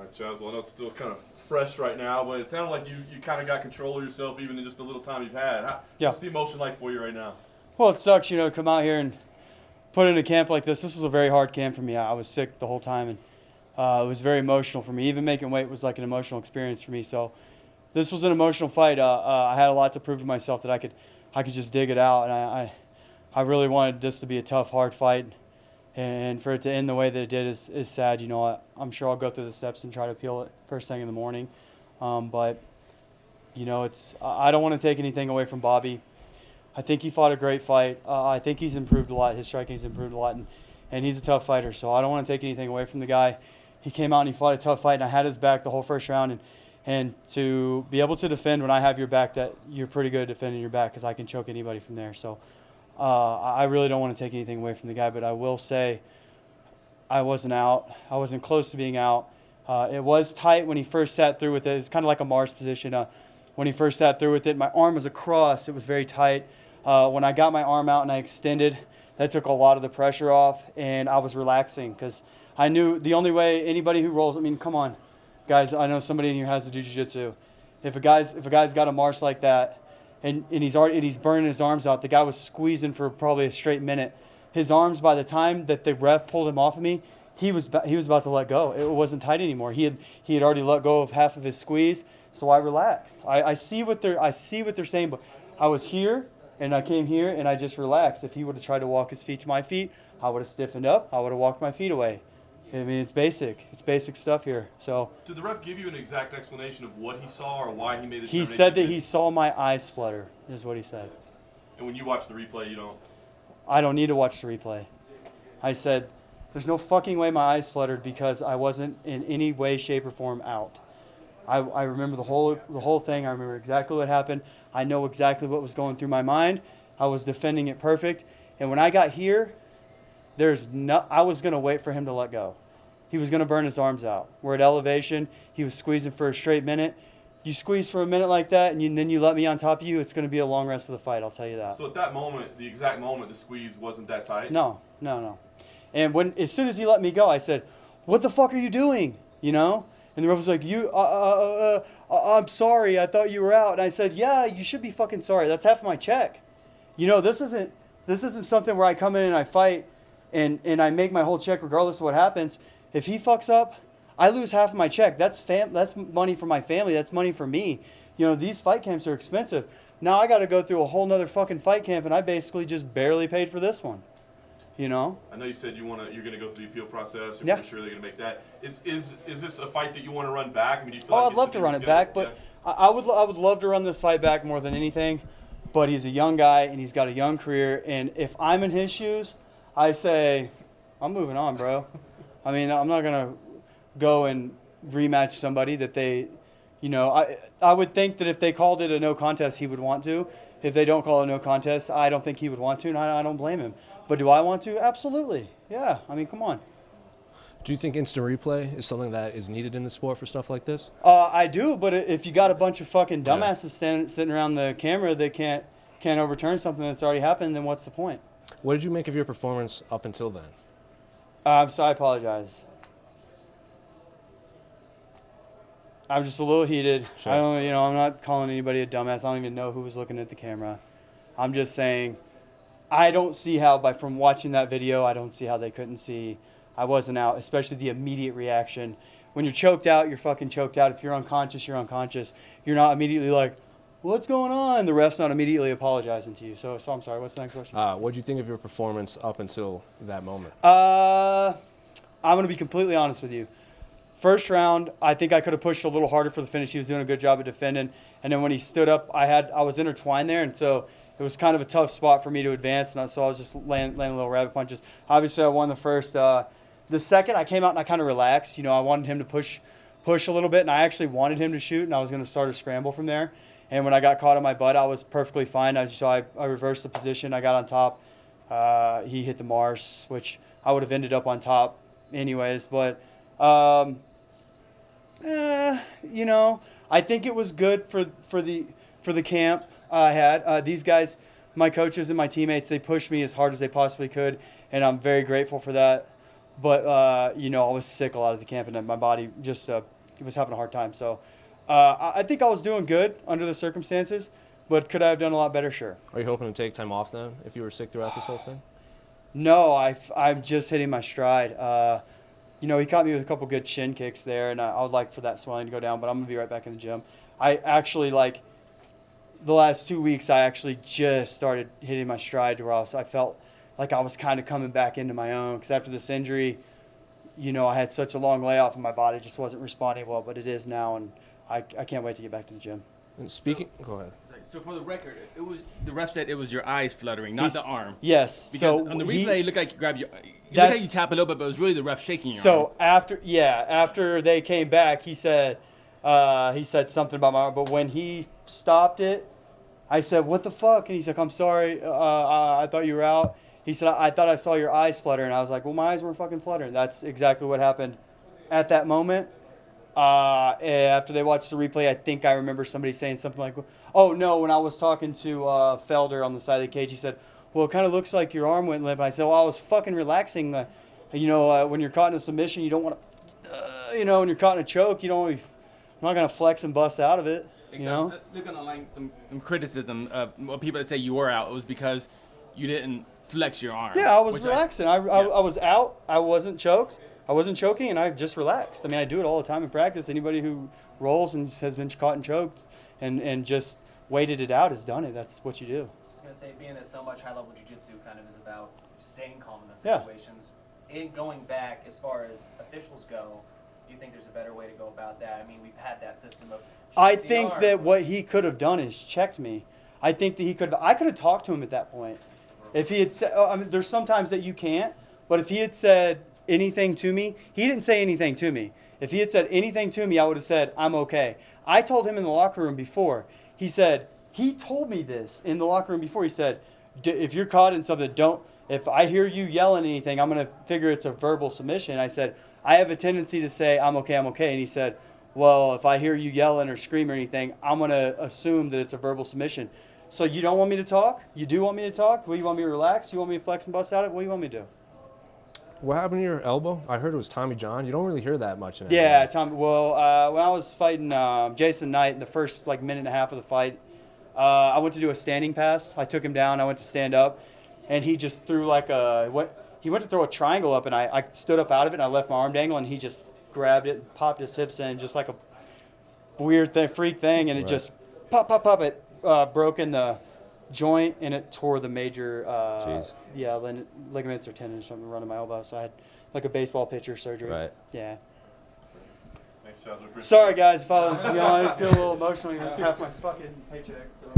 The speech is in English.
right, Chaz. Well, I know it's still kind of fresh right now, but it sounded like you kind of got control of yourself even in just the little time you've had. What's the emotion like for you right now? Well, it sucks, to come out here and put in a camp like this. This was a very hard camp for me. I was sick the whole time, and it was very emotional for me. Even making weight was like an emotional experience for me. So this was an emotional fight. I had a lot to prove to myself that I could just dig it out, and I really wanted this to be a tough, hard fight. And for it to end the way that it did is sad. I'm sure I'll go through the steps and try to appeal it first thing in the morning. But I don't want to take anything away from Bobby. I think he fought a great fight. I think he's improved a lot. His striking's improved a lot, and he's a tough fighter. So I don't want to take anything away from the guy. He came out and he fought a tough fight, and I had his back the whole first round. And to be able to defend when I have your back, that you're pretty good at defending your back because I can choke anybody from there. So I really don't want to take anything away from the guy, but I will say I wasn't out. I wasn't close to being out. It was tight when he first sat through with it. It's kind of like a Mars position. When he first sat through with it, my arm was across. It was very tight. When I got my arm out and I extended, that took a lot of the pressure off, and I was relaxing because I knew the only way anybody who rolls, come on, guys, I know somebody in here has to do jiu-jitsu. If a guy's got a march like that, and he's burning his arms out. The guy was squeezing for probably a straight minute. His arms, by the time that the ref pulled him off of me, he was about to let go. It wasn't tight anymore. He had already let go of half of his squeeze, so I relaxed. I see what they're saying, but I was here and I came here and I just relaxed. If he would have tried to walk his feet to my feet, I would have stiffened up. I would have walked my feet away. It's basic. It's basic stuff here. So. Did the ref give you an exact explanation of what he saw or why he made the determination? He said that he saw my eyes flutter, is what he said. And when you watch the replay, you don't? I don't need to watch the replay. I said, there's no fucking way my eyes fluttered because I wasn't in any way, shape, or form out. I remember the whole thing. I remember exactly what happened. I know exactly what was going through my mind. I was defending it perfect. And when I got here, I was going to wait for him to let go. He was going to burn his arms out. We're at elevation. He was squeezing for a straight minute. You squeeze for a minute like that, and then you let me on top of you, it's going to be a long rest of the fight, I'll tell you that. So at that moment, the exact moment, the squeeze wasn't that tight? No. And as soon as he let me go, I said, what the fuck are you doing? And the ref was like, I'm sorry, I thought you were out. And I said, yeah, you should be fucking sorry. That's half my check. This isn't something where I come in and I fight and I make my whole check regardless of what happens. If he fucks up, I lose half of my check. That's money for my family. That's money for me. These fight camps are expensive. Now I got to go through a whole nother fucking fight camp, and I basically just barely paid for this one. I know you said you're going to go through the appeal process. You're pretty sure they're going to make that. Is this a fight that you want to run back? Do you feel like I'd love to run it back, but yeah. I would love to run this fight back more than anything. But he's a young guy, and he's got a young career. And if I'm in his shoes, I say, I'm moving on, bro. I'm not going to go and rematch somebody that they, I would think that if they called it a no contest, he would want to. If they don't call it a no contest, I don't think he would want to, and I don't blame him. But do I want to? Absolutely. Yeah. Come on. Do you think instant replay is something that is needed in the sport for stuff like this? I do, but if you got a bunch of fucking dumbasses sitting around the camera that can't overturn something that's already happened, then what's the point? What did you make of your performance up until then? So I apologize. I'm just a little heated. Sure. I'm not calling anybody a dumbass. I don't even know who was looking at the camera. I'm just saying, I don't see how, from watching that video, I don't see how they couldn't see I wasn't out, especially the immediate reaction. When you're choked out, you're fucking choked out. If you're unconscious, you're unconscious. You're not immediately like, what's going on? The ref's not immediately apologizing to you. So I'm sorry. What's the next question? What did you think of your performance up until that moment? I'm going to be completely honest with you. First round, I think I could have pushed a little harder for the finish. He was doing a good job of defending. And then when he stood up, I was intertwined there. And so it was kind of a tough spot for me to advance. And so I was just landing little rabbit punches. Obviously, I won the first. The second, I came out and I kind of relaxed. I wanted him to push a little bit. And I actually wanted him to shoot. And I was going to start a scramble from there. And when I got caught on my butt, I was perfectly fine. I reversed the position. I got on top. He hit the Mars, which I would have ended up on top anyways. But, I think it was good for the camp I had. These guys, my coaches and my teammates, they pushed me as hard as they possibly could. And I'm very grateful for that. But, you know, I was sick a lot of the camp, and my body just was having a hard time. So I think I was doing good under the circumstances, but could I have done a lot better? Sure. Are you hoping to take time off then if you were sick throughout this whole thing? No, I'm just hitting my stride. You know, he caught me with a couple good shin kicks there, and I would like for that swelling to go down, but I'm going to be right back in the gym. I actually, like, the last 2 weeks, I actually just started hitting my stride to where I felt like I was kind of coming back into my own, because after this injury, you know, I had such a long layoff and my body just wasn't responding well, but it is now, and I can't wait to get back to the gym. And speaking, go ahead. So for the record, it was the ref said it was your eyes fluttering, not the arm. Yes. Because so on the replay, it looked like you grabbed your. It looked That's- like you tap a little bit, but it was really the ref shaking your arm. So after they came back, he said something about my arm, but when he stopped it, I said, "What the fuck?" And he's like, "I'm sorry. I thought you were out." He said, "I thought I saw your eyes flutter," and I was like, "Well, my eyes weren't fucking fluttering." That's exactly what happened at that moment. After they watched the replay, I think I remember somebody saying something like, "Oh no!" When I was talking to Felder on the side of the cage, he said, "Well, it kind of looks like your arm went limp." I said, "Well, I was fucking relaxing. You know, when you're caught in a submission, you don't want to, you know, when you're caught in a choke, you don't want to be, I'm not gonna flex and bust out of it." Exactly. You know. Look online, some criticism of people that say you were out. It was because you didn't flex your arm. Yeah, I was relaxing. I was out. I wasn't choked. I wasn't choking, and I just relaxed. I mean, I do it all the time in practice. Anybody who rolls and has been caught and choked and just waited it out has done it. That's what you do. I was going to say, being that so much high-level jiu-jitsu kind of is about staying calm in those Yeah. situations, going back as far as officials go, do you think there's a better way to go about that? I mean, we've had that system of I shoot the think arm. that what he could have done is checked me. I think that I could have talked to him at that point. If he had said, I mean, there's sometimes that you can't, but if he had said anything to me, he didn't say anything to me. If he had said anything to me, I would have said, "I'm okay." I told him in the locker room before. He told me this in the locker room before. He said, "If you're caught in something, if I hear you yelling anything, I'm going to figure it's a verbal submission." I said, "I have a tendency to say, I'm okay. And he said, "Well, if I hear you yelling or scream or anything, I'm going to assume that it's a verbal submission." So you don't want me to talk? You do want me to talk? Well, you want me to relax? You want me to flex and bust out it? What do you want me to do? What happened to your elbow? I heard it was Tommy John. You don't really hear that much in Yeah, MMA. Tom. Well, when I was fighting Jason Knight in the first minute and a half of the fight, I went to do a standing pass. I took him down. I went to stand up, and he just threw he went to throw a triangle up, and I stood up out of it, and I left my arm dangle, and he just grabbed it, and popped his hips in, just like a weird freak thing, and it just pop. It broke in the joint, and it tore the major ligaments or tendons or something running my elbow. So I had like a baseball pitcher surgery. Right. Yeah. Thanks, Chaz. We appreciate Sorry guys, if I just get a little emotional. It's half my fucking paycheck. So.